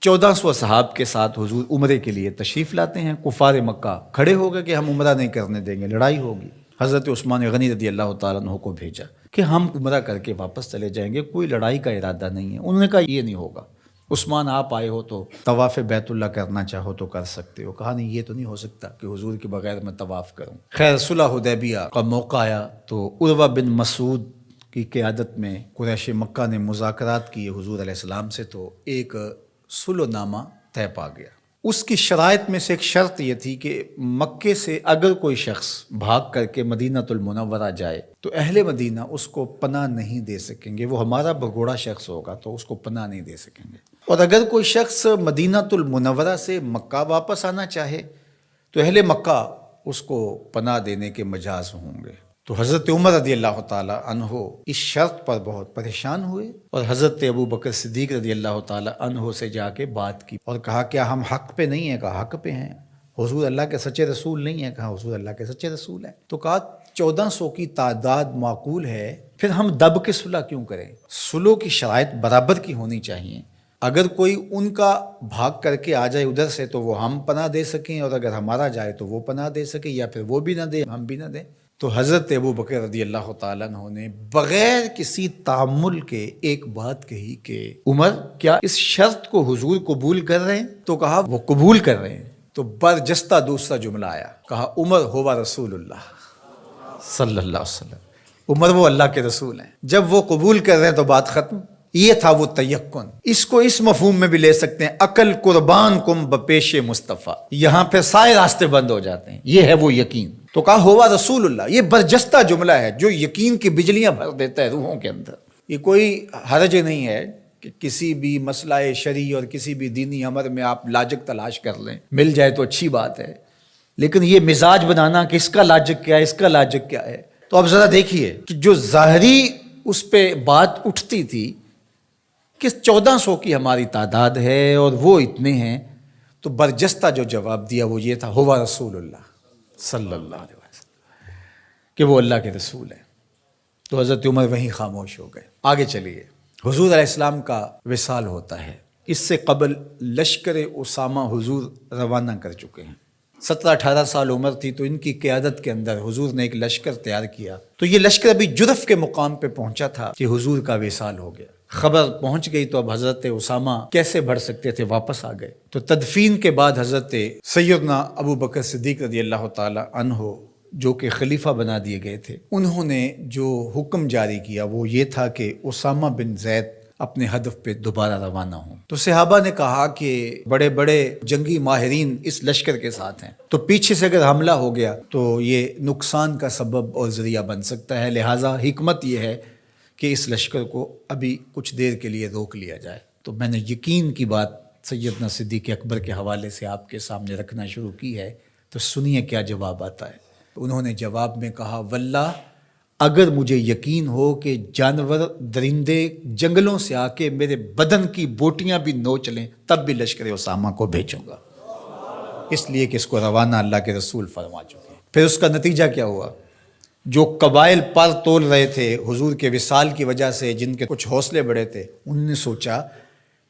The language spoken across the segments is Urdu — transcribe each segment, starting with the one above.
1400 صحاب کے ساتھ حضور عمرے کے لیے تشریف لاتے ہیں. کفار مکہ کھڑے ہو گئے کہ ہم عمرہ نہیں کرنے دیں گے، لڑائی ہوگی. حضرت عثمان غنی رضی اللہ تعالیٰ عنہ کو بھیجا کہ ہم عمرہ کر کے واپس چلے جائیں گے، کوئی لڑائی کا ارادہ نہیں ہے. انہوں نے کہا یہ نہیں ہوگا. عثمان آپ آئے ہو تو طواف بیت اللہ کرنا چاہو تو کر سکتے ہو. کہا نہیں یہ تو نہیں ہو سکتا کہ حضور کے بغیر میں طواف کروں. خیر صلح حدیبیہ کا موقع آیا تو عروہ بن مسعود کی قیادت میں قریش مکہ نے مذاکرات کیے حضور علیہ السلام سے، تو ایک صلح نامہ طے پا گیا. اس کی شرائط میں سے ایک شرط یہ تھی کہ مکے سے اگر کوئی شخص بھاگ کر کے مدینہ المنورہ جائے تو اہل مدینہ اس کو پناہ نہیں دے سکیں گے. وہ ہمارا بگوڑا شخص ہوگا تو اس کو پناہ نہیں دے سکیں گے. اور اگر کوئی شخص مدینہ المنورہ سے مکہ واپس آنا چاہے تو اہل مکہ اس کو پناہ دینے کے مجاز ہوں گے. تو حضرت عمر رضی اللہ تعالیٰ عنہ اس شرط پر بہت پریشان ہوئے اور حضرت ابو بکر صدیق رضی اللہ تعالیٰ عنہ سے جا کے بات کی اور کہا کیا ہم حق پہ نہیں ہیں؟ کہا حق پہ ہیں. حضور اللہ کے سچے رسول نہیں ہیں؟ کہا حضور اللہ کے سچے رسول ہیں. تو کہا 1400 کی تعداد معقول ہے، پھر ہم دب کے صلح کیوں کریں؟ صلح کی شرائط برابر کی ہونی چاہیے. اگر کوئی ان کا بھاگ کر کے آ جائے ادھر سے تو وہ ہم پناہ دے سکیں، اور اگر ہمارا جائے تو وہ پناہ دے سکیں، یا پھر وہ بھی نہ دے ہم بھی نہ دیں. تو حضرت ابو بکر رضی اللہ تعالیٰ عنہ نے بغیر کسی تعامل کے ایک بات کہی کہ عمر کیا اس شرط کو حضور قبول کر رہے ہیں؟ تو کہا وہ قبول کر رہے ہیں. تو برجستہ دوسرا جملہ آیا، کہا عمر ہوا رسول اللہ صلی اللہ علیہ وسلم. عمر وہ اللہ کے رسول ہیں. جب وہ قبول کر رہے ہیں تو بات ختم. یہ تھا وہ تیقن. اس کو اس مفہوم میں بھی لے سکتے ہیں، عقل قربان کم بپیش مصطفیٰ. یہاں پہ سارے راستے بند ہو جاتے ہیں. یہ ہے وہ یقین. تو کہا ہوا رسول اللہ. یہ برجستہ جملہ ہے جو یقین کی بجلیاں بھر دیتا ہے روحوں کے اندر. یہ کوئی حرج نہیں ہے کہ کسی بھی مسئلہ شرعی اور کسی بھی دینی امر میں آپ لاجک تلاش کر لیں، مل جائے تو اچھی بات ہے. لیکن یہ مزاج بنانا کہ اس کا لاجک کیا ہے، اس کا لاجک کیا ہے. تو اب ذرا دیکھیے کہ جو ظاہری اس پہ بات اٹھتی تھی کہ 1400 کی ہماری تعداد ہے اور وہ اتنے ہیں، تو برجستہ جو جواب دیا وہ یہ تھا ہوا رسول اللہ صلی اللہ علیہ وسلم، کہ وہ اللہ کے رسول ہیں. تو حضرت عمر وہیں خاموش ہو گئے. آگے چلیے. حضور علیہ السلام کا وصال ہوتا ہے. اس سے قبل لشکر اسامہ حضور روانہ کر چکے ہیں. 17-18 سال عمر تھی تو ان کی قیادت کے اندر حضور نے ایک لشکر تیار کیا. تو یہ لشکر ابھی جرف کے مقام پہ پہنچا تھا کہ حضور کا وصال ہو گیا. خبر پہنچ گئی تو اب حضرت اسامہ کیسے بڑھ سکتے تھے، واپس آ گئے. تو تدفین کے بعد حضرت سیدنا ابو بکر صدیق رضی اللہ تعالی عنہ جو کہ خلیفہ بنا دیے گئے تھے، انہوں نے جو حکم جاری کیا وہ یہ تھا کہ اسامہ بن زید اپنے ہدف پہ دوبارہ روانہ ہوں. تو صحابہ نے کہا کہ بڑے بڑے جنگی ماہرین اس لشکر کے ساتھ ہیں، تو پیچھے سے اگر حملہ ہو گیا تو یہ نقصان کا سبب اور ذریعہ بن سکتا ہے. لہٰذا حکمت یہ ہے کہ اس لشکر کو ابھی کچھ دیر کے لیے روک لیا جائے. تو میں نے یقین کی بات سیدنا صدیق اکبر کے حوالے سے آپ کے سامنے رکھنا شروع کی ہے. تو سنیے کیا جواب آتا ہے. انہوں نے جواب میں کہا واللہ اگر مجھے یقین ہو کہ جانور درندے جنگلوں سے آ کے میرے بدن کی بوٹیاں بھی نوچ لیں تب بھی لشکر اسامہ کو بھیجوں گا، اس لیے کہ اس کو روانہ اللہ کے رسول فرما چکے ہیں. پھر اس کا نتیجہ کیا ہوا؟ جو قبائل پر تول رہے تھے حضور کے وصال کی وجہ سے، جن کے کچھ حوصلے بڑے تھے، انہوں نے سوچا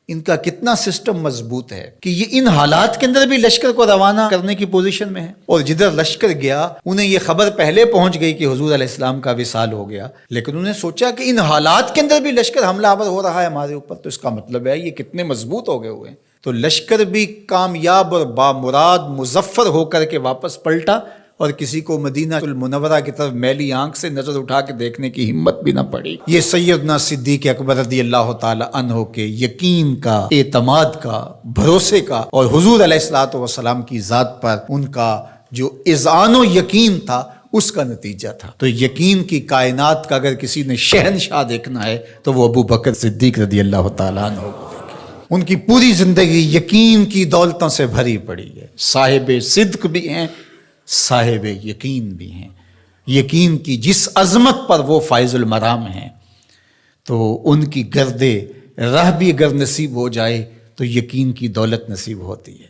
ان کا کتنا سسٹم مضبوط ہے کہ یہ ان حالات کے اندر بھی لشکر کو روانہ کرنے کی پوزیشن میں ہے. اور جدھر لشکر گیا انہیں یہ خبر پہلے پہنچ گئی کہ حضور علیہ السلام کا وصال ہو گیا، لیکن انہوں نے سوچا کہ ان حالات کے اندر بھی لشکر حملہ آور ہو رہا ہے ہمارے اوپر، تو اس کا مطلب ہے یہ کتنے مضبوط ہو گئے ہوئے ہیں. تو لشکر بھی کامیاب اور بامراد مظفر ہو کر کے واپس پلٹا، اور کسی کو مدینہ المنورہ کی طرف میلی آنکھ سے نظر اٹھا کے دیکھنے کی ہمت بھی نہ پڑی. یہ سیدنا صدیق اکبر رضی اللہ تعالی عنہ کے یقین کا، اعتماد کا، بھروسے کا، اور حضور علیہ الصلوۃ والسلام کی ذات پر ان کا جو اذعان و یقین تھا اس کا نتیجہ تھا. تو یقین کی کائنات کا اگر کسی نے شہنشاہ دیکھنا ہے تو وہ ابو بکر صدیق رضی اللہ تعالی عنہ کو دیکھے. ان کی پوری زندگی یقین کی دولتوں سے بھری پڑی ہے. صاحب صدق بھی ہیں، صاحب یقین بھی ہیں. یقین کی جس عظمت پر وہ فائز المرام ہیں، تو ان کی گرد راہ بھی اگر نصیب ہو جائے تو یقین کی دولت نصیب ہوتی ہے.